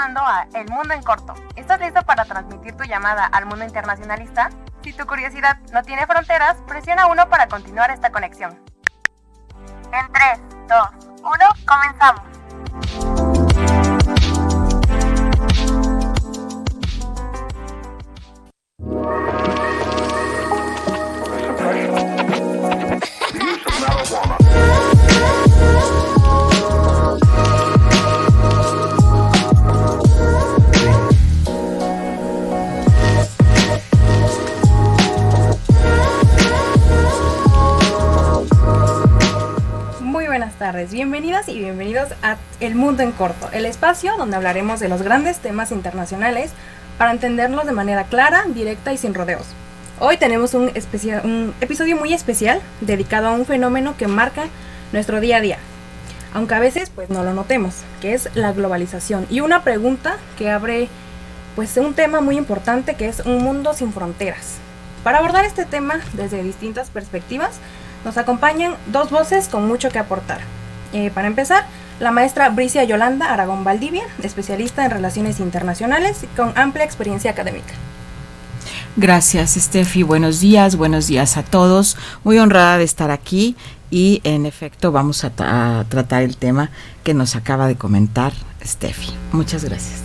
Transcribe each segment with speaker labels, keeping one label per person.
Speaker 1: llamando a El Mundo en Corto. ¿Estás listo para transmitir tu llamada al mundo internacionalista? Si tu curiosidad no tiene fronteras, presiona 1 para continuar esta conexión. En 3, 2, 1, comenzamos.
Speaker 2: Buenas tardes, bienvenidas y bienvenidos a El Mundo en Corto, el espacio donde hablaremos de los grandes temas internacionales para entenderlos de manera clara, directa y sin rodeos. Hoy tenemos un episodio muy especial dedicado a un fenómeno que marca nuestro día a día, aunque a veces pues no lo notemos, que es la globalización, y una pregunta que abre pues un tema muy importante, que es un mundo sin fronteras. Para abordar este tema desde distintas perspectivas, nos acompañan dos voces con mucho que aportar. Para empezar, la maestra Bricia Yolanda Aragón Valdivia, especialista en relaciones internacionales con amplia experiencia académica.
Speaker 3: Gracias, Steffi. Buenos días a todos. Muy honrada de estar aquí y, en efecto, vamos a tratar el tema que nos acaba de comentar Steffi. Muchas gracias.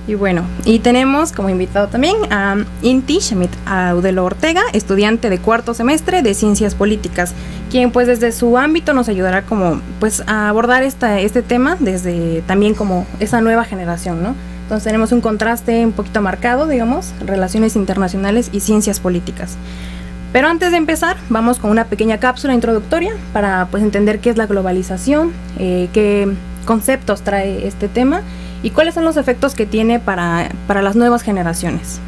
Speaker 2: Y bueno, y tenemos como invitado también a Inti Schmidt Audelo Ortega, estudiante de cuarto semestre de Ciencias Políticas, quien pues desde su ámbito nos ayudará como pues a abordar este tema desde también como esa nueva generación, ¿no? Entonces tenemos un contraste un poquito marcado, digamos, relaciones internacionales y ciencias políticas. Pero antes de empezar, vamos con una pequeña cápsula introductoria para pues entender qué es la globalización, qué conceptos trae este tema y cuáles son los efectos que tiene para las nuevas generaciones.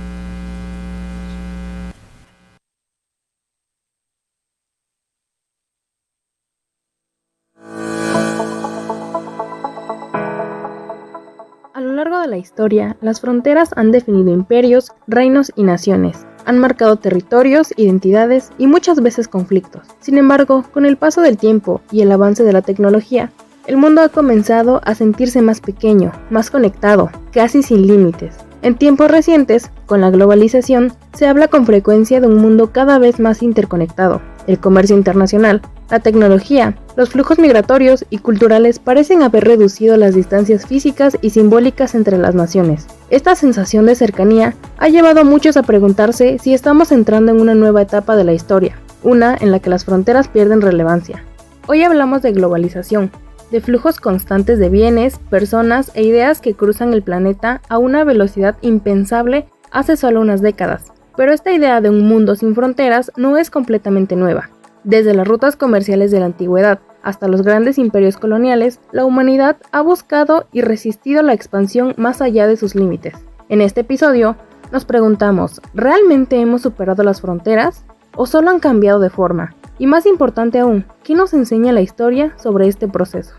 Speaker 2: A lo largo de la historia, las fronteras han definido imperios, reinos y naciones. Han marcado territorios, identidades y muchas veces conflictos. Sin embargo, con el paso del tiempo y el avance de la tecnología, el mundo ha comenzado a sentirse más pequeño, más conectado, casi sin límites. En tiempos recientes, con la globalización, se habla con frecuencia de un mundo cada vez más interconectado. El comercio internacional, la tecnología, los flujos migratorios y culturales parecen haber reducido las distancias físicas y simbólicas entre las naciones. Esta sensación de cercanía ha llevado a muchos a preguntarse si estamos entrando en una nueva etapa de la historia, una en la que las fronteras pierden relevancia. Hoy hablamos de globalización, de flujos constantes de bienes, personas e ideas que cruzan el planeta a una velocidad impensable hace solo unas décadas. Pero esta idea de un mundo sin fronteras no es completamente nueva. Desde las rutas comerciales de la antigüedad hasta los grandes imperios coloniales, la humanidad ha buscado y resistido la expansión más allá de sus límites. En este episodio, nos preguntamos, ¿realmente hemos superado las fronteras? ¿O solo han cambiado de forma? Y más importante aún, ¿qué nos enseña la historia sobre este proceso?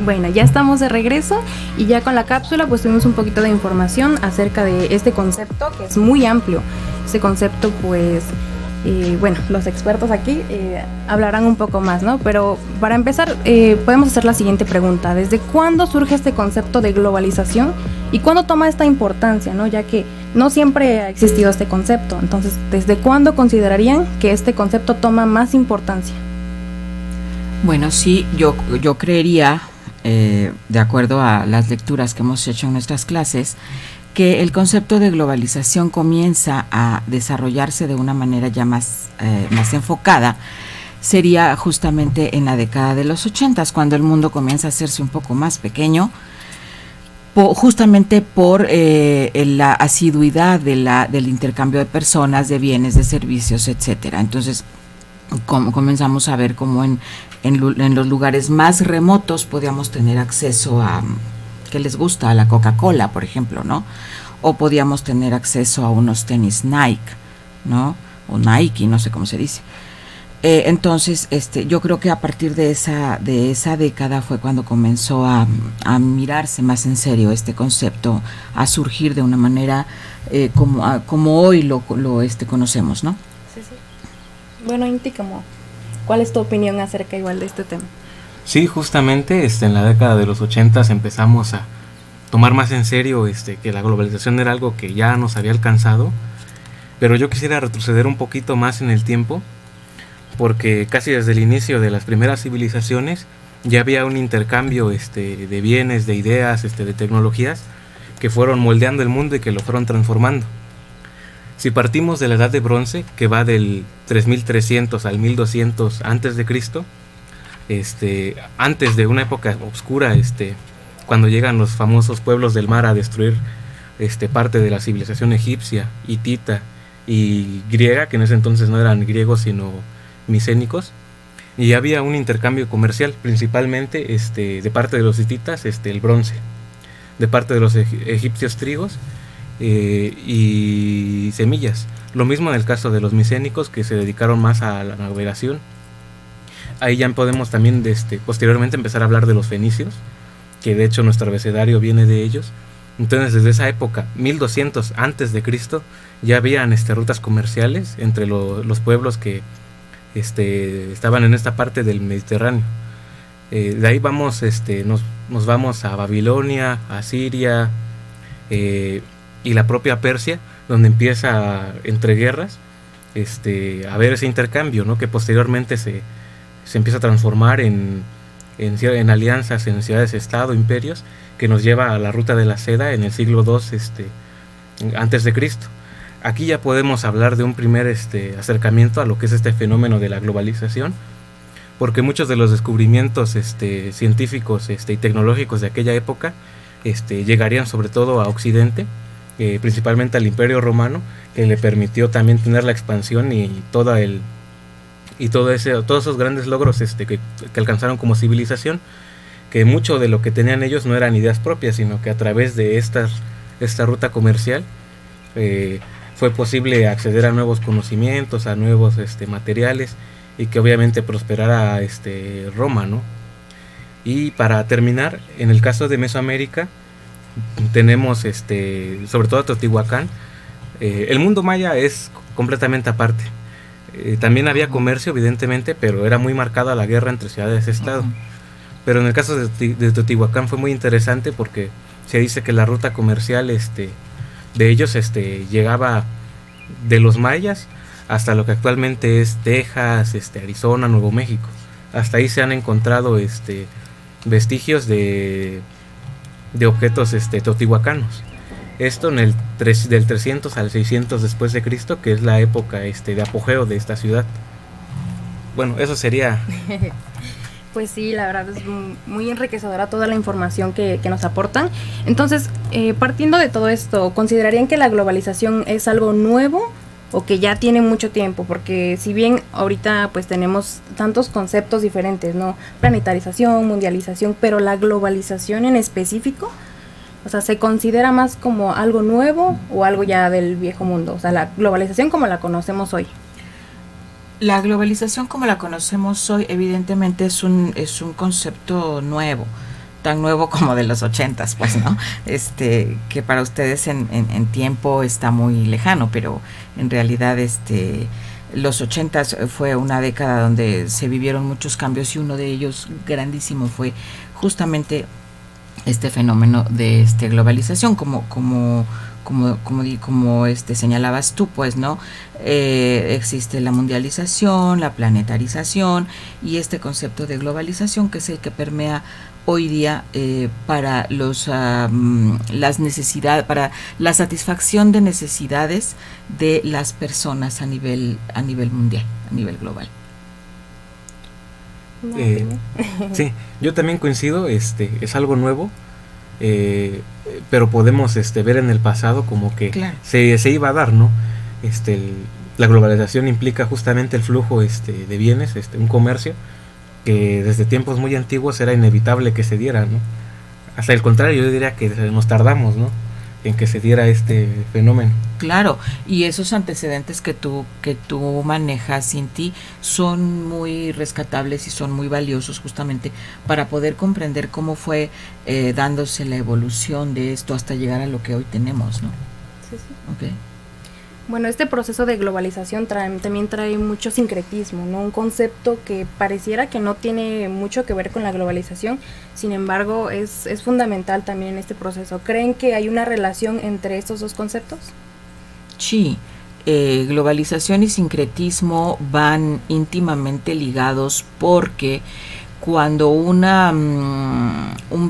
Speaker 2: Bueno, ya estamos de regreso y ya con la cápsula pues tuvimos un poquito de información acerca de este concepto que es muy amplio. Este concepto pues, bueno, los expertos aquí hablarán un poco más, ¿no? Pero para empezar podemos hacer la siguiente pregunta. ¿Desde cuándo surge este concepto de globalización y cuándo toma esta importancia, ¿no? Ya que no siempre ha existido este concepto. Entonces, ¿desde cuándo considerarían que este concepto toma más importancia?
Speaker 3: Bueno, sí, yo creería, de acuerdo a las lecturas que hemos hecho en nuestras clases, que el concepto de globalización comienza a desarrollarse de una manera ya más enfocada. Sería justamente en la década de los 80, cuando el mundo comienza a hacerse un poco más pequeño, justamente por la asiduidad del intercambio de personas, de bienes, de servicios, etcétera. Entonces, comenzamos a ver cómo en los lugares más remotos podíamos tener acceso a, ¿qué les gusta? A la Coca-Cola, por ejemplo, ¿no? O podíamos tener acceso a unos tenis Nike, ¿no? O Nike, no sé cómo se dice. Entonces, yo creo que a partir de esa década fue cuando comenzó a mirarse más en serio este concepto, a surgir de una manera como hoy lo conocemos, ¿no?
Speaker 2: Sí. Bueno, Inti, ¿cuál es tu opinión acerca igual de este tema?
Speaker 4: Sí, justamente en la década de los 80 empezamos a tomar más en serio que la globalización era algo que ya nos había alcanzado, pero yo quisiera retroceder un poquito más en el tiempo, porque casi desde el inicio de las primeras civilizaciones ya había un intercambio de bienes, de ideas, de tecnologías que fueron moldeando el mundo y que lo fueron transformando. Si partimos de la Edad de Bronce, que va del 3300 al 1200 antes de Cristo, antes de una época oscura, cuando llegan los famosos pueblos del mar a destruir parte de la civilización egipcia, hitita y griega, que en ese entonces no eran griegos sino micénicos, y había un intercambio comercial, principalmente de parte de los hititas el bronce, de parte de los egipcios trigos y semillas. Lo mismo en el caso de los micénicos, que se dedicaron más a la navegación. Ahí ya podemos también posteriormente empezar a hablar de los fenicios, que de hecho nuestro abecedario viene de ellos. Entonces, desde esa época, 1200 antes de Cristo, ya habían rutas comerciales entre los pueblos que estaban en esta parte del Mediterráneo. De ahí vamos, nos vamos a Babilonia, a Siria y la propia Persia, donde empieza entre guerras a ver ese intercambio, ¿no? Que posteriormente se empieza a transformar en alianzas, en ciudades-estado, imperios, que nos lleva a la ruta de la seda en el siglo II antes de Cristo. Aquí ya podemos hablar de un primer acercamiento a lo que es este fenómeno de la globalización, porque muchos de los descubrimientos científicos y tecnológicos de aquella época llegarían sobre todo a Occidente, principalmente al Imperio Romano, que le permitió también tener la expansión y todos esos grandes logros que alcanzaron como civilización, que mucho de lo que tenían ellos no eran ideas propias, sino que a través de esta ruta comercial fue posible acceder a nuevos conocimientos, a nuevos materiales, y que obviamente prosperara Roma, ¿no? Y para terminar, en el caso de Mesoamérica tenemos sobre todo Teotihuacán. El mundo maya es completamente aparte. También había comercio, evidentemente, pero era muy marcada la guerra entre ciudades-estado. Uh-huh. Pero en el caso de Teotihuacán fue muy interesante, porque se dice que la ruta comercial de ellos llegaba de los mayas hasta lo que actualmente es Texas, Arizona, Nuevo México. Hasta ahí se han encontrado vestigios de objetos teotihuacanos. Esto en del 300 al 600 después de Cristo, que es la época de apogeo de esta ciudad. Bueno, eso sería.
Speaker 2: Pues sí, la verdad es muy enriquecedora toda la información que nos aportan. Entonces, partiendo de todo esto, ¿considerarían que la globalización es algo nuevo o que ya tiene mucho tiempo? Porque si bien ahorita pues tenemos tantos conceptos diferentes, ¿no? Planetarización, mundialización, pero la globalización en específico, o sea, ¿se considera más como algo nuevo o algo ya del viejo mundo? O sea, la globalización como la conocemos hoy.
Speaker 3: La globalización como la conocemos hoy evidentemente es un concepto nuevo, tan nuevo como de los 80s, pues, ¿no? Que para ustedes en tiempo está muy lejano, pero en realidad los 80s fue una década donde se vivieron muchos cambios, y uno de ellos grandísimo fue justamente este fenómeno de globalización. Como como señalabas tú, pues, ¿no? Existe la mundialización, la planetarización y este concepto de globalización, que es el que permea hoy día para las necesidades, para la satisfacción de necesidades de las personas a nivel mundial, a nivel global.
Speaker 4: Sí, yo también coincido, es algo nuevo, pero podemos ver en el pasado como que
Speaker 3: claro,
Speaker 4: se iba a dar, ¿no? La globalización implica justamente el flujo de bienes, un comercio que desde tiempos muy antiguos era inevitable que se diera, ¿no? Hasta el contrario, yo diría que nos tardamos, ¿no?, en que se diera este fenómeno.
Speaker 3: Claro, y esos antecedentes que tú manejas, Cinti, son muy rescatables y son muy valiosos justamente para poder comprender cómo fue dándose la evolución de esto hasta llegar a lo que hoy tenemos, ¿no?
Speaker 2: Sí, sí.
Speaker 3: Okay.
Speaker 2: Bueno, este proceso de globalización también trae mucho sincretismo, ¿no? Un concepto que pareciera que no tiene mucho que ver con la globalización, sin embargo, es fundamental también en este proceso. ¿Creen que hay una relación entre estos dos conceptos?
Speaker 3: Sí, globalización y sincretismo van íntimamente ligados porque cuando un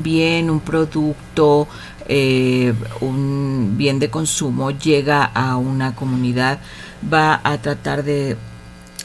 Speaker 3: bien, un producto, un bien de consumo llega a una comunidad, va a tratar de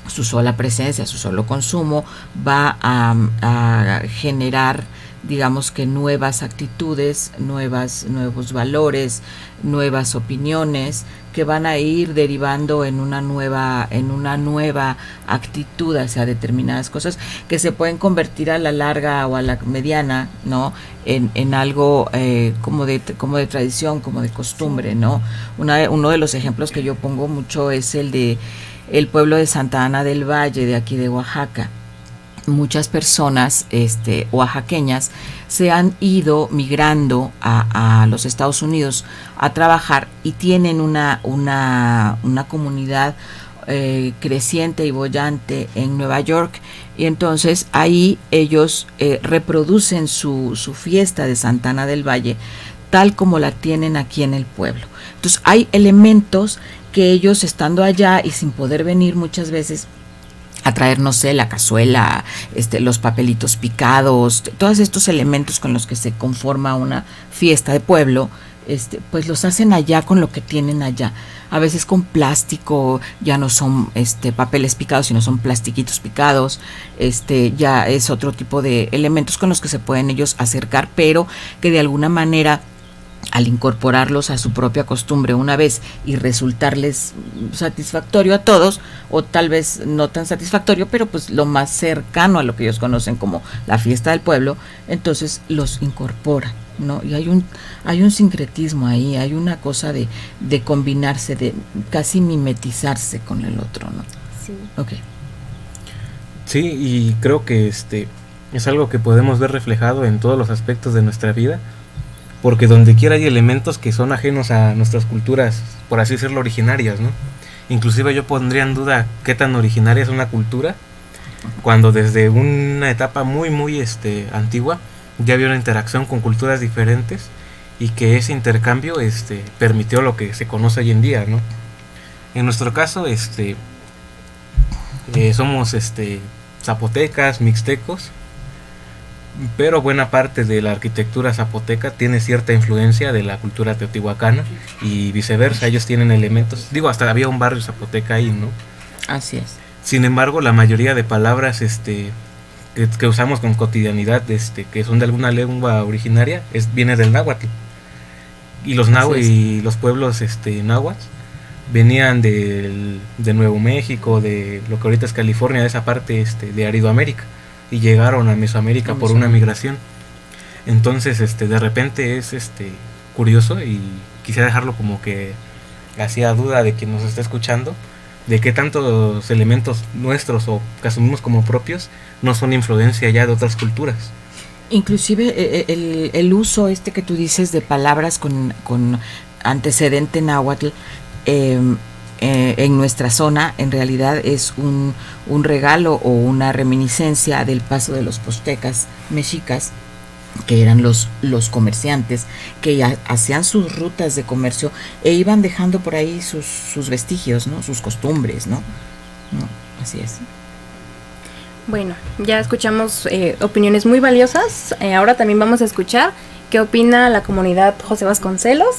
Speaker 3: su sola presencia, su solo consumo, va a generar, digamos que nuevas actitudes, nuevos valores, nuevas opiniones que van a ir derivando en una nueva actitud hacia determinadas cosas que se pueden convertir a la larga o a la mediana, ¿no?, en algo como de tradición, como de costumbre, ¿no? Uno de los ejemplos que yo pongo mucho es el de el pueblo de Santa Ana del Valle, de aquí de Oaxaca. Muchas personas oaxaqueñas se han ido migrando a los Estados Unidos a trabajar y tienen una comunidad creciente y boyante en Nueva York, y entonces ahí ellos reproducen su fiesta de Santa Ana del Valle tal como la tienen aquí en el pueblo. Entonces hay elementos que ellos, estando allá y sin poder venir muchas veces a traer, no sé, la cazuela, los papelitos picados, todos estos elementos con los que se conforma una fiesta de pueblo, pues los hacen allá con lo que tienen allá. A veces con plástico, ya no son papeles picados, sino son plastiquitos picados, ya es otro tipo de elementos con los que se pueden ellos acercar, pero que de alguna manera, al incorporarlos a su propia costumbre una vez y resultarles satisfactorio a todos, o tal vez no tan satisfactorio, pero pues lo más cercano a lo que ellos conocen como la fiesta del pueblo, entonces los incorporan, ¿no? Y hay un sincretismo ahí, hay una cosa de combinarse, de casi mimetizarse con el otro, ¿no?
Speaker 2: Sí.
Speaker 3: Okay.
Speaker 4: Sí, y creo que es algo que podemos ver reflejado en todos los aspectos de nuestra vida, porque donde quiera hay elementos que son ajenos a nuestras culturas, por así decirlo, originarias, ¿no? Inclusive yo pondría en duda qué tan originaria es una cultura cuando desde una etapa muy antigua ya había una interacción con culturas diferentes y que ese intercambio permitió lo que se conoce hoy en día, ¿no? En nuestro caso somos zapotecas, mixtecos, pero buena parte de la arquitectura zapoteca tiene cierta influencia de la cultura teotihuacana y viceversa. Ellos tienen elementos, hasta había un barrio zapoteca ahí, ¿no?
Speaker 3: Así es.
Speaker 4: Sin embargo, la mayoría de palabras que usamos con cotidianidad, que son de alguna lengua originaria, viene del náhuatl. Y los y los pueblos náhuatl venían de Nuevo México, de lo que ahorita es California, de esa parte de Aridoamérica, y llegaron a Mesoamérica por una migración. Entonces de repente es curioso, y quisiera dejarlo como que hacía duda de quien nos está escuchando, de qué tantos elementos nuestros o que asumimos como propios no son influencia ya de otras culturas.
Speaker 3: Inclusive el uso que tú dices de palabras con antecedente náhuatl en nuestra zona en realidad es un regalo o una reminiscencia del paso de los poztecas mexicas que eran los comerciantes, que ya hacían sus rutas de comercio e iban dejando por ahí sus vestigios, ¿no? Sus costumbres, ¿no? No, así es.
Speaker 2: Bueno, ya escuchamos opiniones muy valiosas. Ahora también vamos a escuchar qué opina la comunidad José Vasconcelos.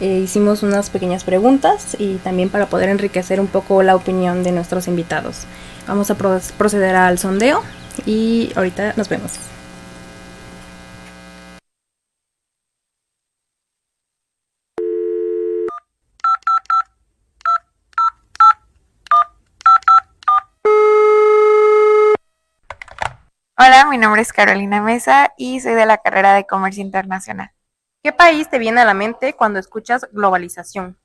Speaker 2: Hicimos unas pequeñas preguntas y también para poder enriquecer un poco la opinión de nuestros invitados. Vamos a proceder al sondeo y ahorita nos vemos.
Speaker 5: Hola, mi nombre es Carolina Mesa y soy de la carrera de Comercio Internacional.
Speaker 2: ¿Qué país te viene a la mente cuando escuchas globalización?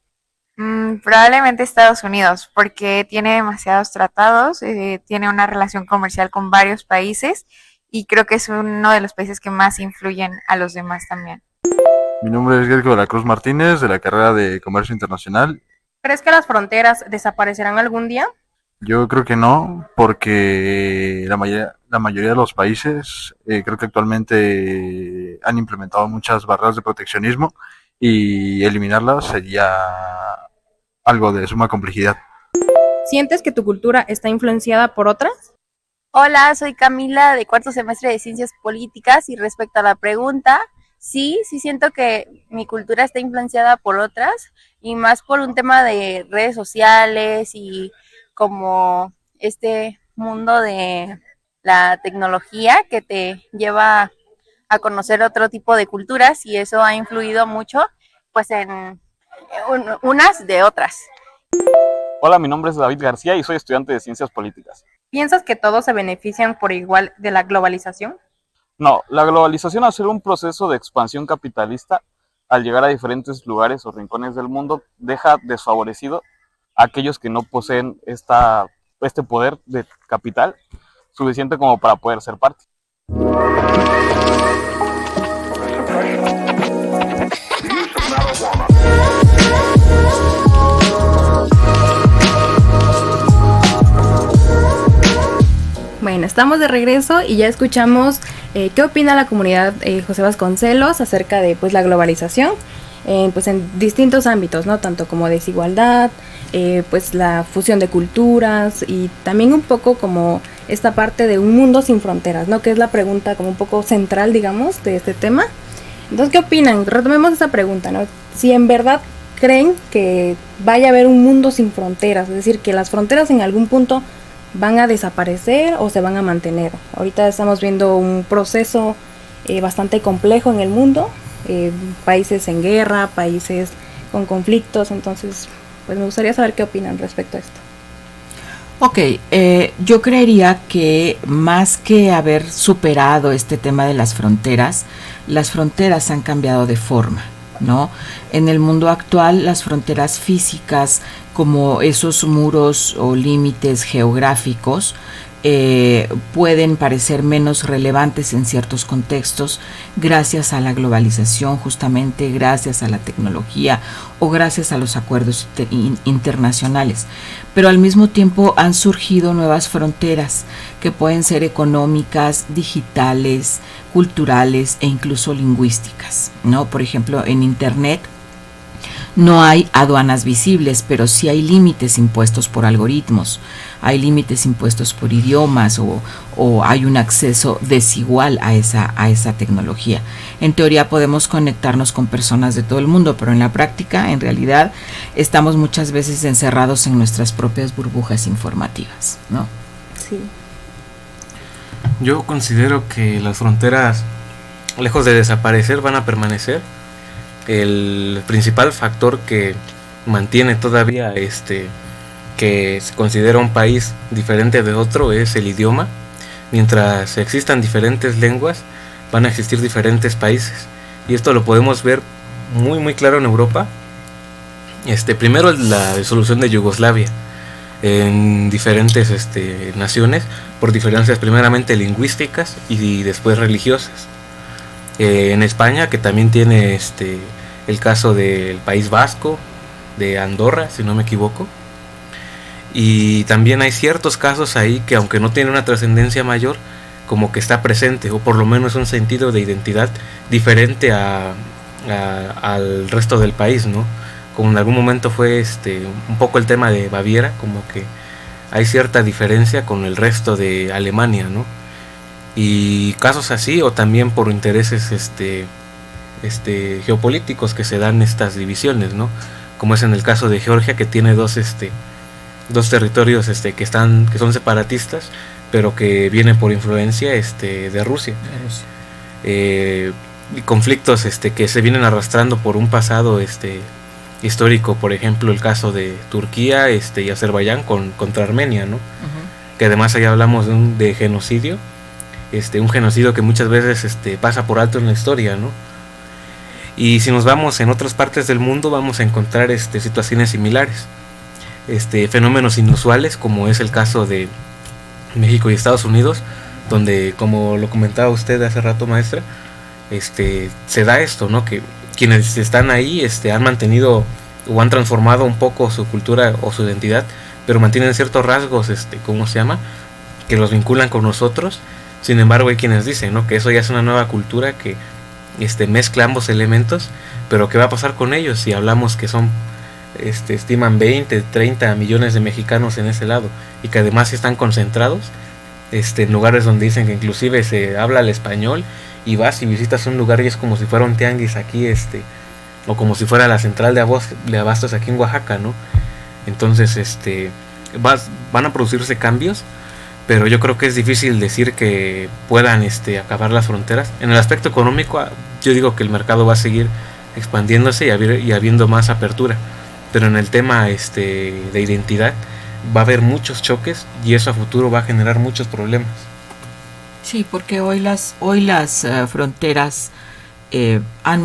Speaker 5: Probablemente Estados Unidos, porque tiene demasiados tratados, tiene una relación comercial con varios países y creo que es uno de los países que más influyen a los demás también.
Speaker 6: Mi nombre es Gergo de la Cruz Martínez, de la carrera de Comercio Internacional.
Speaker 2: ¿Crees que las fronteras desaparecerán algún día?
Speaker 6: Yo creo que no, porque la mayoría de los países creo que actualmente han implementado muchas barreras de proteccionismo y eliminarlas sería algo de suma complejidad.
Speaker 2: ¿Sientes que tu cultura está influenciada por otras?
Speaker 7: Hola, soy Camila de cuarto semestre de Ciencias Políticas y respecto a la pregunta, sí siento que mi cultura está influenciada por otras y más por un tema de redes sociales y como este mundo de la tecnología que te lleva a conocer otro tipo de culturas y eso ha influido mucho pues en unas de otras.
Speaker 8: Hola, mi nombre es David García y soy estudiante de Ciencias Políticas.
Speaker 2: ¿Piensas que todos se benefician por igual de la globalización?
Speaker 8: No, la globalización al ser un proceso de expansión capitalista, al llegar a diferentes lugares o rincones del mundo, deja desfavorecido a aquellos que no poseen este poder de capital suficiente como para poder ser parte.
Speaker 2: Bueno, estamos de regreso y ya escuchamos qué opina la comunidad José Vasconcelos acerca de pues la globalización, pues en distintos ámbitos, ¿no? Tanto como desigualdad, pues la fusión de culturas y también un poco como esta parte de un mundo sin fronteras, ¿no? Que es la pregunta como un poco central, digamos, de este tema. Entonces, ¿qué opinan? Retomemos esta pregunta, ¿no? Si en verdad creen que vaya a haber un mundo sin fronteras, es decir, que las fronteras en algún punto van a desaparecer o se van a mantener. Ahorita estamos viendo un proceso bastante complejo en el mundo, países en guerra, países con conflictos, entonces pues me gustaría saber qué opinan respecto a esto.
Speaker 3: Ok, yo creería que más que haber superado este tema de las fronteras han cambiado de forma, ¿no? En el mundo actual, las fronteras físicas, como esos muros o límites geográficos, pueden parecer menos relevantes en ciertos contextos gracias a la globalización, justamente gracias a la tecnología o gracias a los acuerdos internacionales. Pero al mismo tiempo han surgido nuevas fronteras que pueden ser económicas, digitales, culturales e incluso lingüísticas, ¿no? Por ejemplo, en Internet no hay aduanas visibles, pero sí hay límites impuestos por algoritmos, hay límites impuestos por idiomas o hay un acceso desigual a esa tecnología. En teoría podemos conectarnos con personas de todo el mundo, pero en la práctica, en realidad, estamos muchas veces encerrados en nuestras propias burbujas informativas, ¿no?
Speaker 2: Sí.
Speaker 4: Yo considero que las fronteras, lejos de desaparecer, van a permanecer. El principal factor que mantiene todavía que se considera un país diferente de otro es el idioma. Mientras existan diferentes lenguas, van a existir diferentes países. Y esto lo podemos ver muy muy claro en Europa. Primero la disolución de Yugoslavia en diferentes naciones por diferencias primeramente lingüísticas y después religiosas. En España, que también tiene el caso del País Vasco, de Andorra, si no me equivoco. Y también hay ciertos casos ahí que, aunque no tienen una trascendencia mayor, como que está presente, o por lo menos un sentido de identidad diferente al resto del país, ¿no? Como en algún momento fue un poco el tema de Baviera, como que hay cierta diferencia con el resto de Alemania, ¿no? Y casos así, o también por intereses geopolíticos que se dan estas divisiones, ¿no? Como es en el caso de Georgia, que tiene dos territorios que son separatistas, pero que vienen por influencia de Rusia. Y conflictos que se vienen arrastrando por un pasado histórico, por ejemplo el caso de Turquía y Azerbaiyán contra Armenia, ¿no? Que además ahí hablamos de genocidio, un genocidio que muchas veces pasa por alto en la historia, ¿no? Y si nos vamos en otras partes del mundo, vamos a encontrar situaciones similares, fenómenos inusuales, como es el caso de México y Estados Unidos, donde, como lo comentaba usted hace rato, maestra, se da esto, ¿no? Que quienes están ahí han mantenido o han transformado un poco su cultura o su identidad, pero mantienen ciertos rasgos, ¿cómo se llama?, que los vinculan con nosotros. Sin embargo, hay quienes dicen, ¿no?, que eso ya es una nueva cultura que mezcla ambos elementos, pero ¿qué va a pasar con ellos si hablamos que son, estiman 20, 30 millones de mexicanos en ese lado, y que además están concentrados en lugares donde dicen que inclusive se habla el español, y vas y visitas un lugar y es como si fuera un tianguis aquí, o como si fuera la central de abastos aquí en Oaxaca, ¿no? Entonces, van a producirse cambios, pero yo creo que es difícil decir que puedan acabar las fronteras. En el aspecto económico, yo digo que el mercado va a seguir expandiéndose y habiendo más apertura, pero en el tema de identidad va a haber muchos choques, y eso a futuro va a generar muchos problemas.
Speaker 3: Sí, porque hoy las fronteras han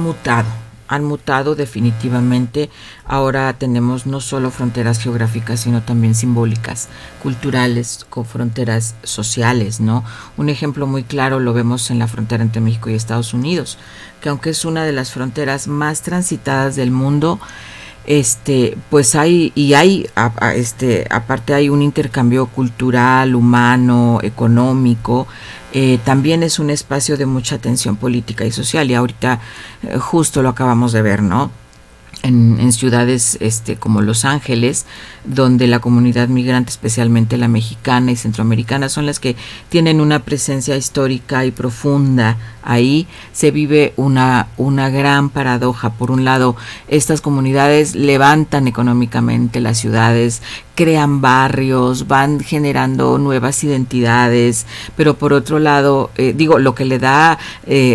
Speaker 3: mutado definitivamente. Ahora tenemos no solo fronteras geográficas, sino también simbólicas, culturales, con fronteras sociales, ¿no? Un ejemplo muy claro lo vemos en la frontera entre México y Estados Unidos, que aunque es una de las fronteras más transitadas del mundo, pues aparte hay un intercambio cultural, humano, económico. También es un espacio de mucha tensión política y social, y ahorita justo lo acabamos de ver, ¿no? En ciudades como Los Ángeles, donde la comunidad migrante, especialmente la mexicana y centroamericana, son las que tienen una presencia histórica y profunda. Ahí se vive una gran paradoja. Por un lado, estas comunidades levantan económicamente las ciudades, crean barrios, van generando nuevas identidades, pero por otro lado, lo que le da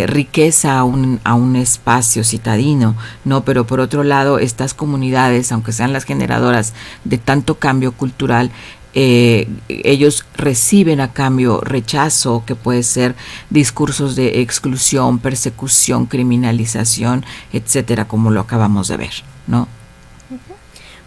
Speaker 3: riqueza a un espacio citadino, ¿no? Pero por otro lado, estas comunidades, aunque sean las generadoras de tanto cambio cultural, ellos reciben a cambio rechazo, que puede ser discursos de exclusión, persecución, criminalización, etcétera, como lo acabamos de ver, ¿no?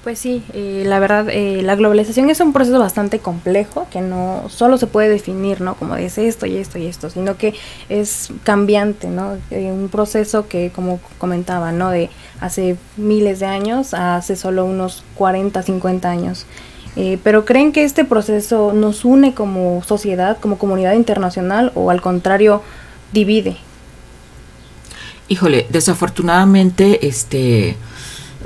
Speaker 2: Pues sí, la verdad, la globalización es un proceso bastante complejo, que no solo se puede definir, ¿no?, como es esto y esto y esto, sino que es cambiante, ¿no? Un proceso que, como comentaba, ¿no?, de hace miles de años a hace solo unos 40, 50 años. Pero ¿creen que este proceso nos une como sociedad, como comunidad internacional, o al contrario, divide?
Speaker 3: Híjole, desafortunadamente,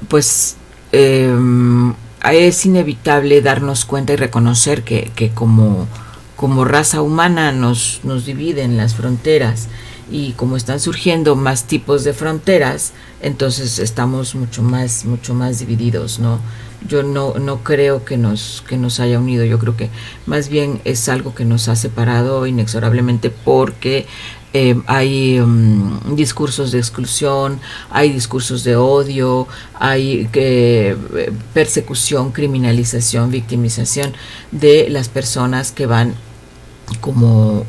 Speaker 3: pues es inevitable darnos cuenta y reconocer que como raza humana nos dividen las fronteras, y como están surgiendo más tipos de fronteras, entonces estamos mucho más divididos, ¿no? Yo no creo que nos haya unido. Yo creo que más bien es algo que nos ha separado inexorablemente, porque hay discursos de exclusión, hay discursos de odio, hay persecución, criminalización, victimización de las personas que van como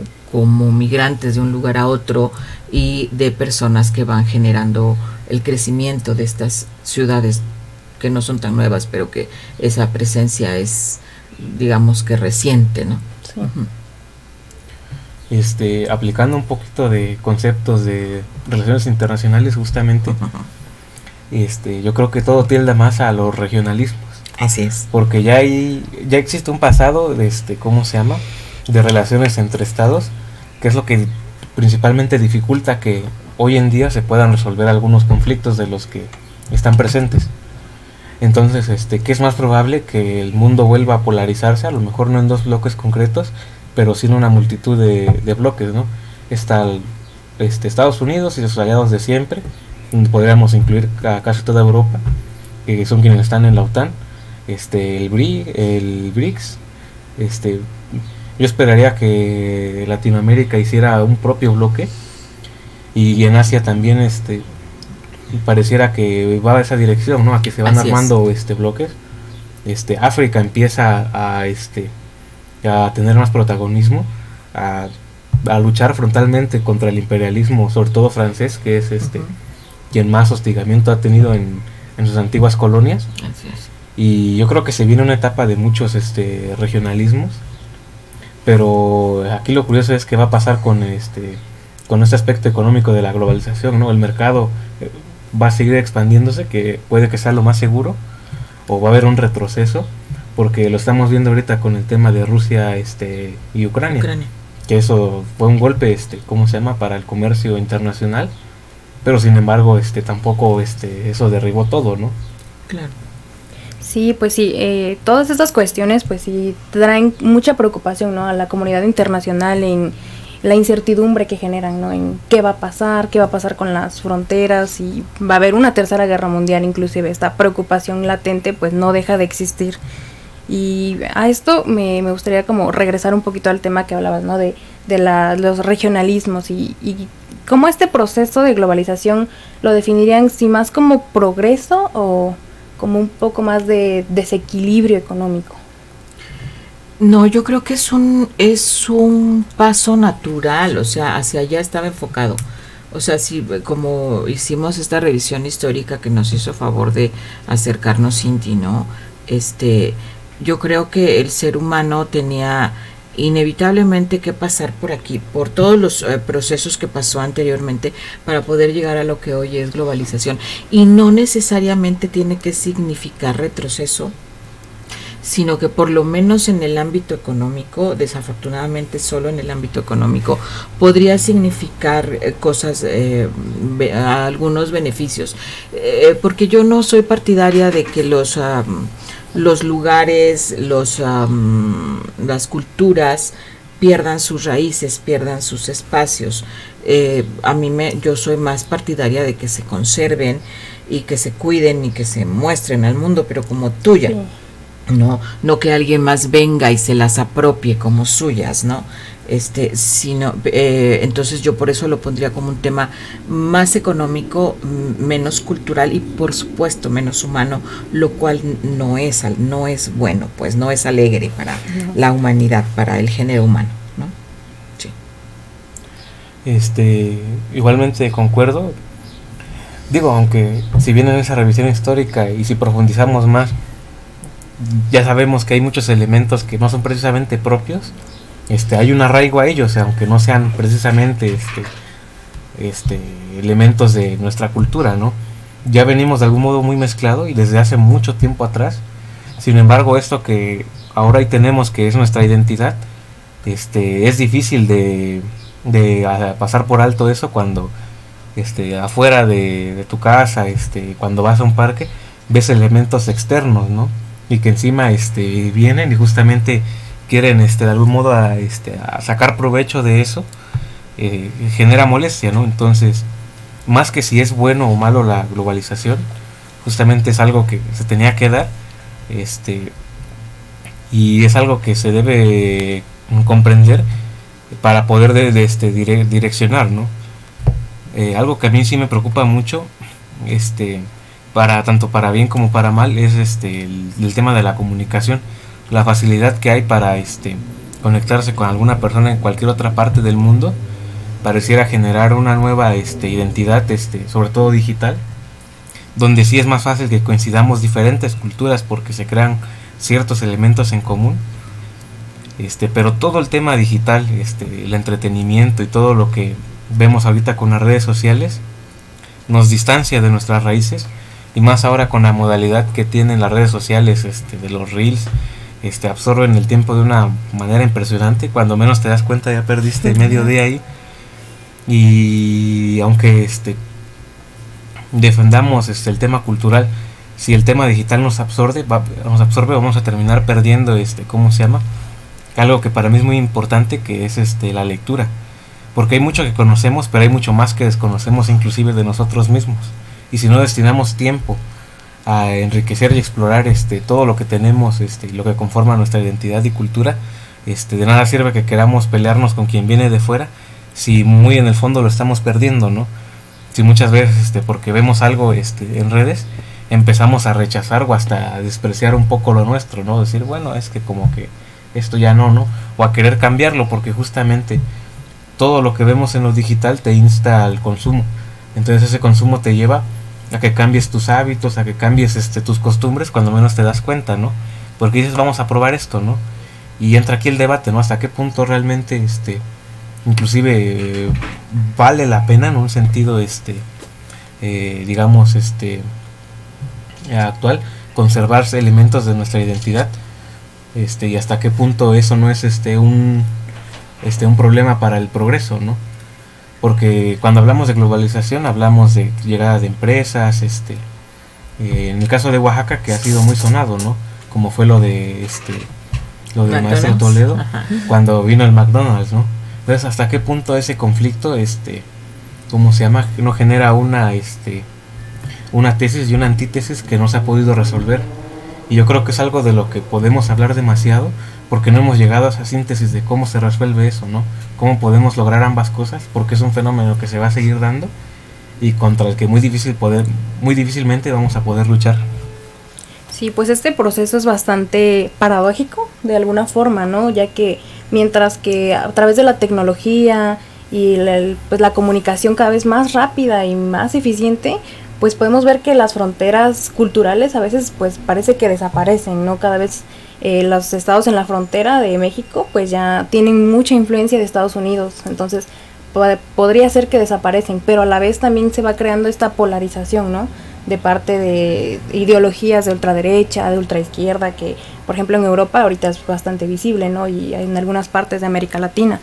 Speaker 3: migrantes de un lugar a otro, y de personas que van generando el crecimiento de estas ciudades que no son tan nuevas, pero que esa presencia es, digamos, que reciente, ¿no?
Speaker 2: Sí.
Speaker 3: Uh-huh.
Speaker 4: Aplicando un poquito de conceptos de relaciones internacionales, justamente, yo creo que todo tilda más a los regionalismos.
Speaker 3: Así es.
Speaker 4: Porque ya existe un pasado de, ¿cómo se llama?, de relaciones entre estados, que es lo que principalmente dificulta que hoy en día se puedan resolver algunos conflictos de los que están presentes. Entonces, ¿qué es más probable? Que el mundo vuelva a polarizarse, a lo mejor no en dos bloques concretos, pero sí en una multitud de bloques, ¿no? Está Estados Unidos y sus aliados de siempre, donde podríamos incluir a casi toda Europa, que son quienes están en la OTAN, el BRICS, yo esperaría que Latinoamérica hiciera un propio bloque, y en Asia también pareciera que va a esa dirección, ¿no? A que se van
Speaker 3: Así
Speaker 4: armando bloques. África empieza a tener más protagonismo, a luchar frontalmente contra el imperialismo, sobre todo francés, que es quien más hostigamiento ha tenido en sus antiguas colonias.
Speaker 3: Así es.
Speaker 4: Y yo creo que se viene una etapa de muchos regionalismos, pero aquí lo curioso es qué va a pasar con este aspecto económico de la globalización, ¿no? El mercado va a seguir expandiéndose, que puede que sea lo más seguro, o va a haber un retroceso, porque lo estamos viendo ahorita con el tema de Rusia y Ucrania, que eso fue un golpe, para el comercio internacional, pero sin embargo tampoco eso derribó todo, ¿no?
Speaker 3: Claro.
Speaker 2: Sí, pues sí, todas estas cuestiones pues sí traen mucha preocupación, ¿no? A la comunidad internacional en la incertidumbre que generan, ¿no? En qué va a pasar con las fronteras, y va a haber una tercera guerra mundial, inclusive esta preocupación latente pues no deja de existir. Y a esto me gustaría como regresar un poquito al tema que hablabas, ¿no? De los regionalismos y cómo este proceso de globalización lo definirían, si más como progreso o como un poco más de desequilibrio económico.
Speaker 3: No, yo creo que es un paso natural, o sea, hacia allá estaba enfocado. O sea, si como hicimos esta revisión histórica que nos hizo favor de acercarnos Cinti, ¿no? Yo creo que el ser humano tenía inevitablemente que pasar por aquí, por todos los procesos que pasó anteriormente para poder llegar a lo que hoy es globalización. Y no necesariamente tiene que significar retroceso, sino que por lo menos en el ámbito económico, desafortunadamente solo en el ámbito económico, podría significar cosas, algunos beneficios. Porque yo no soy partidaria de que los lugares, las culturas pierdan sus raíces, pierdan sus espacios. Yo soy más partidaria de que se conserven y que se cuiden y que se muestren al mundo, pero como tuya. Sí. No que alguien más venga y se las apropie como suyas, ¿no? Entonces yo por eso lo pondría como un tema más económico, menos cultural y por supuesto menos humano, lo cual no es bueno, pues no es alegre para la humanidad, para el género humano, ¿no? Sí.
Speaker 4: Igualmente concuerdo. Digo, aunque si bien en esa revisión histórica y si profundizamos más, ya sabemos que hay muchos elementos que no son precisamente propios. Hay un arraigo a ellos, aunque no sean precisamente elementos de nuestra cultura, ¿no? Ya venimos de algún modo muy mezclado y desde hace mucho tiempo atrás. Sin embargo, esto que ahora tenemos, que es nuestra identidad, es difícil de pasar por alto eso cuando afuera de tu casa, cuando vas a un parque, ves elementos externos, ¿no? Y que encima vienen y justamente quieren de algún modo a sacar provecho de eso, genera molestia, ¿no? Entonces, más que si es bueno o malo la globalización, justamente es algo que se tenía que dar, y es algo que se debe comprender para poder direccionar, ¿no? Algo que a mí sí me preocupa mucho, tanto para bien como para mal, es el tema de la comunicación, la facilidad que hay para conectarse con alguna persona en cualquier otra parte del mundo. Pareciera generar una nueva identidad, sobre todo digital, donde sí es más fácil que coincidamos diferentes culturas porque se crean ciertos elementos en común, pero todo el tema digital, el entretenimiento y todo lo que vemos ahorita con las redes sociales nos distancia de nuestras raíces, y más ahora con la modalidad que tienen las redes sociales, de los reels, absorben el tiempo de una manera impresionante. Cuando menos te das cuenta ya perdiste medio día ahí. Y aunque defendamos el tema cultural, si el tema digital nos absorbe, vamos a terminar perdiendo ¿cómo se llama? Algo que para mí es muy importante, que es la lectura. Porque hay mucho que conocemos, pero hay mucho más que desconocemos, inclusive de nosotros mismos. Y si no destinamos tiempo a enriquecer y explorar todo lo que tenemos, y lo que conforma nuestra identidad y cultura, de nada sirve que queramos pelearnos con quien viene de fuera, si muy en el fondo lo estamos perdiendo, ¿no? Si muchas veces porque vemos algo en redes, empezamos a rechazar o hasta a despreciar un poco lo nuestro, ¿no? Decir, bueno, es que como que esto ya no, o a querer cambiarlo, porque justamente todo lo que vemos en lo digital te insta al consumo. Entonces ese consumo te lleva a que cambies tus hábitos, a que cambies tus costumbres, cuando menos te das cuenta, ¿no? Porque dices, vamos a probar esto, ¿no? Y entra aquí el debate, ¿no? Hasta qué punto realmente inclusive vale la pena en un sentido digamos actual, conservarse elementos de nuestra identidad, y hasta qué punto eso no es un problema para el progreso, ¿no? Porque cuando hablamos de globalización hablamos de llegada de empresas, en el caso de Oaxaca, que ha sido muy sonado, ¿no? Como fue lo de Maestro Toledo, ajá, cuando vino el McDonald's, ¿no? Entonces, hasta qué punto ese conflicto, ¿cómo se llama? No genera una tesis y una antítesis que no se ha podido resolver. Y yo creo que es algo de lo que podemos hablar demasiado, porque no hemos llegado a esa síntesis de cómo se resuelve eso, ¿no? Cómo podemos lograr ambas cosas, porque es un fenómeno que se va a seguir dando y contra el que muy difícilmente vamos a poder luchar.
Speaker 2: Sí, pues este proceso es bastante paradójico de alguna forma, ¿no? Ya que mientras que a través de la tecnología y la comunicación cada vez más rápida y más eficiente, pues podemos ver que las fronteras culturales a veces pues parece que desaparecen, ¿no? Cada vez los estados en la frontera de México pues ya tienen mucha influencia de Estados Unidos, entonces podría ser que desaparecen, pero a la vez también se va creando esta polarización, ¿no? De parte de ideologías de ultraderecha, de ultraizquierda, que por ejemplo en Europa ahorita es bastante visible, ¿no? Y en algunas partes de América Latina,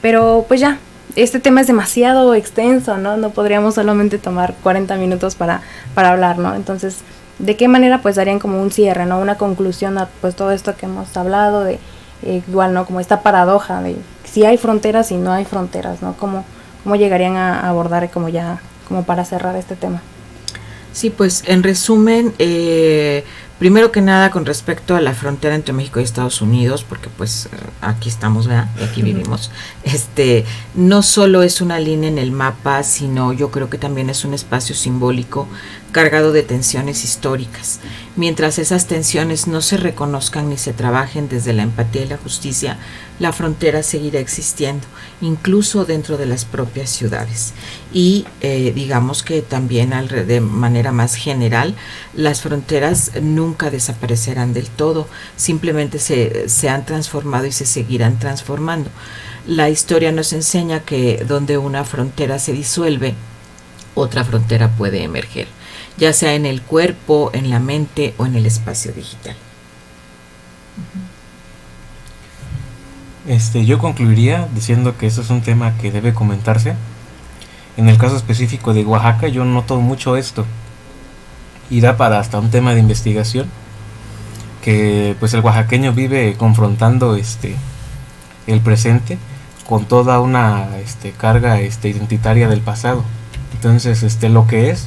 Speaker 2: pero pues ya, este tema es demasiado extenso, ¿no? No podríamos solamente tomar 40 minutos para hablar, ¿no? Entonces, ¿de qué manera pues darían como un cierre, ¿no? Una conclusión a pues todo esto que hemos hablado de igual, ¿no? Como esta paradoja de si hay fronteras y no hay fronteras, ¿no? ¿Cómo llegarían a abordar como para cerrar este tema?
Speaker 3: Sí, pues en resumen, primero que nada con respecto a la frontera entre México y Estados Unidos, porque pues aquí estamos, ¿verdad? Y aquí vivimos, no solo es una línea en el mapa, sino yo creo que también es un espacio simbólico cargado de tensiones históricas. Mientras esas tensiones no se reconozcan ni se trabajen desde la empatía y la justicia, la frontera seguirá existiendo, incluso dentro de las propias ciudades. Y digamos que también de manera más general, las fronteras nunca desaparecerán del todo, simplemente se han transformado y se seguirán transformando. La historia nos enseña que donde una frontera se disuelve, otra frontera puede emerger, ya sea en el cuerpo, en la mente o en el espacio digital.
Speaker 4: Yo concluiría diciendo que eso es un tema que debe comentarse. En el caso específico de Oaxaca, yo noto mucho esto y da para hasta un tema de investigación, que pues el oaxaqueño vive confrontando el presente con toda una carga identitaria del pasado. Entonces lo que es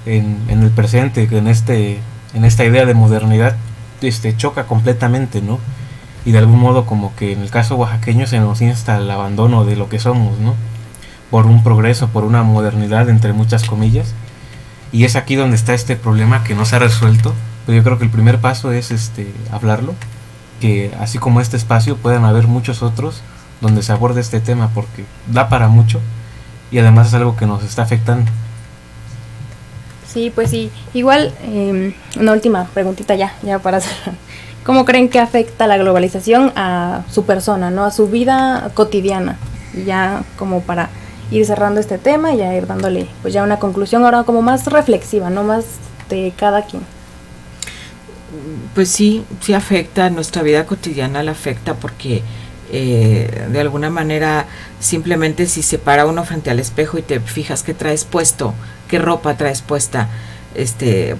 Speaker 4: en el presente, en esta idea de modernidad, choca completamente, ¿no? Y de algún modo como que en el caso oaxaqueño se nos insta al abandono de lo que somos, ¿no? Por un progreso, por una modernidad entre muchas comillas. Y es aquí donde está este problema que no se ha resuelto, pero yo creo que el primer paso es hablarlo, que así como este espacio puedan haber muchos otros donde se aborde este tema, porque da para mucho y además es algo que nos está afectando.
Speaker 2: Sí, pues sí. Igual, una última preguntita ya para cerrar. ¿Cómo creen que afecta la globalización a su persona, ¿no? A su vida cotidiana? Ya como para ir cerrando este tema y ya ir dándole pues ya una conclusión ahora como más reflexiva, no más de cada quien.
Speaker 3: Pues sí afecta, nuestra vida cotidiana la afecta porque de alguna manera simplemente si se para uno frente al espejo y te fijas qué traes puesto, qué ropa traes puesta,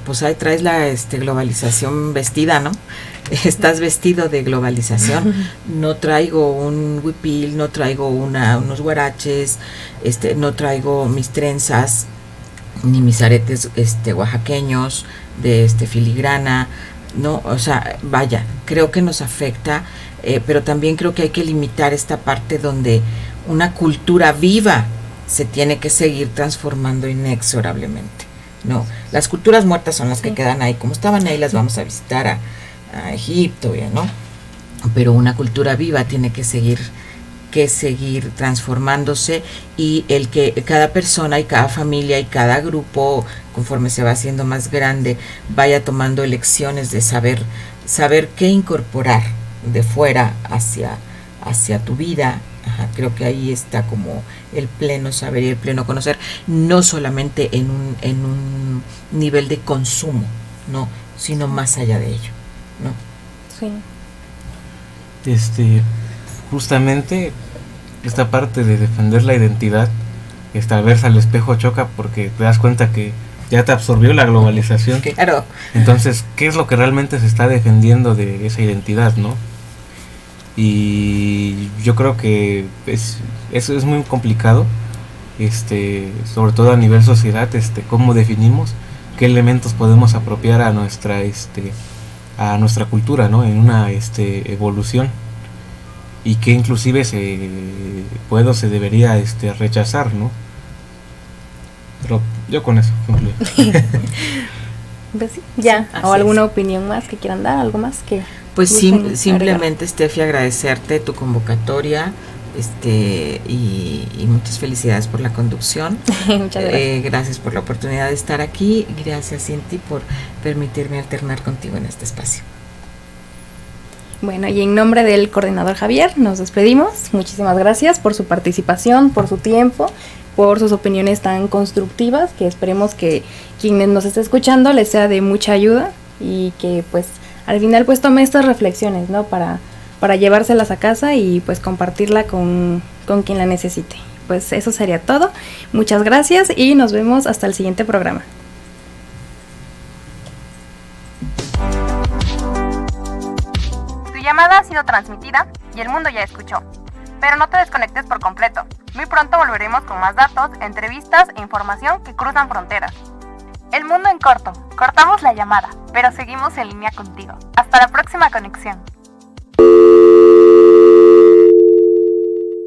Speaker 3: pues ahí traes la globalización vestida, ¿no? Estás vestido de globalización. No traigo un huipil, no traigo unos guaraches, no traigo mis trenzas ni mis aretes oaxaqueños de filigrana, no, o sea, vaya, creo que nos afecta, pero también creo que hay que limitar esta parte donde una cultura viva se tiene que seguir transformando inexorablemente. No, las culturas muertas son las que quedan ahí, como estaban ahí las vamos a visitar a Egipto, ¿no? Pero una cultura viva tiene que seguir transformándose, y el que cada persona y cada familia y cada grupo, conforme se va haciendo más grande, vaya tomando elecciones de saber qué incorporar de fuera hacia tu vida. Ajá, creo que ahí está como el pleno saber y el pleno conocer, no solamente en un nivel de consumo, no, sino más allá de ello, ¿no?
Speaker 7: Sí.
Speaker 4: Justamente esta parte de defender la identidad, al verse al espejo choca porque te das cuenta que ya te absorbió la globalización.
Speaker 3: Claro.
Speaker 4: Entonces, ¿qué es lo que realmente se está defendiendo de esa identidad, no? Y yo creo que eso es muy complicado, sobre todo a nivel sociedad, cómo definimos qué elementos podemos apropiar a nuestra cultura, ¿no? En una evolución, y que inclusive se debería rechazar, ¿no? Pero yo con eso concluyo.
Speaker 7: Pues sí, ya.
Speaker 3: Así
Speaker 7: ¿O alguna
Speaker 3: es.
Speaker 7: opinión más que quieran dar? ¿Algo más que
Speaker 3: Pues
Speaker 7: gusten
Speaker 3: simplemente, Steffi, agradecerte tu convocatoria, y muchas felicidades por la conducción.
Speaker 7: Muchas gracias.
Speaker 3: Gracias por la oportunidad de estar aquí. Gracias, Cinti, por permitirme alternar contigo en este espacio.
Speaker 7: Bueno, y en nombre del coordinador Javier, nos despedimos. Muchísimas gracias por su participación, por su tiempo, por sus opiniones tan constructivas, que esperemos que quien nos esté escuchando les sea de mucha ayuda, y que pues al final pues tome estas reflexiones, ¿no? Para llevárselas a casa y pues compartirla con quien la necesite. Pues eso sería todo. Muchas gracias y nos vemos hasta el siguiente programa.
Speaker 1: Tu llamada ha sido transmitida y el mundo ya escuchó. Pero no te desconectes por completo. Muy pronto volveremos con más datos, entrevistas e información que cruzan fronteras. El mundo en corto. Cortamos la llamada, pero seguimos en línea contigo. Hasta la próxima conexión.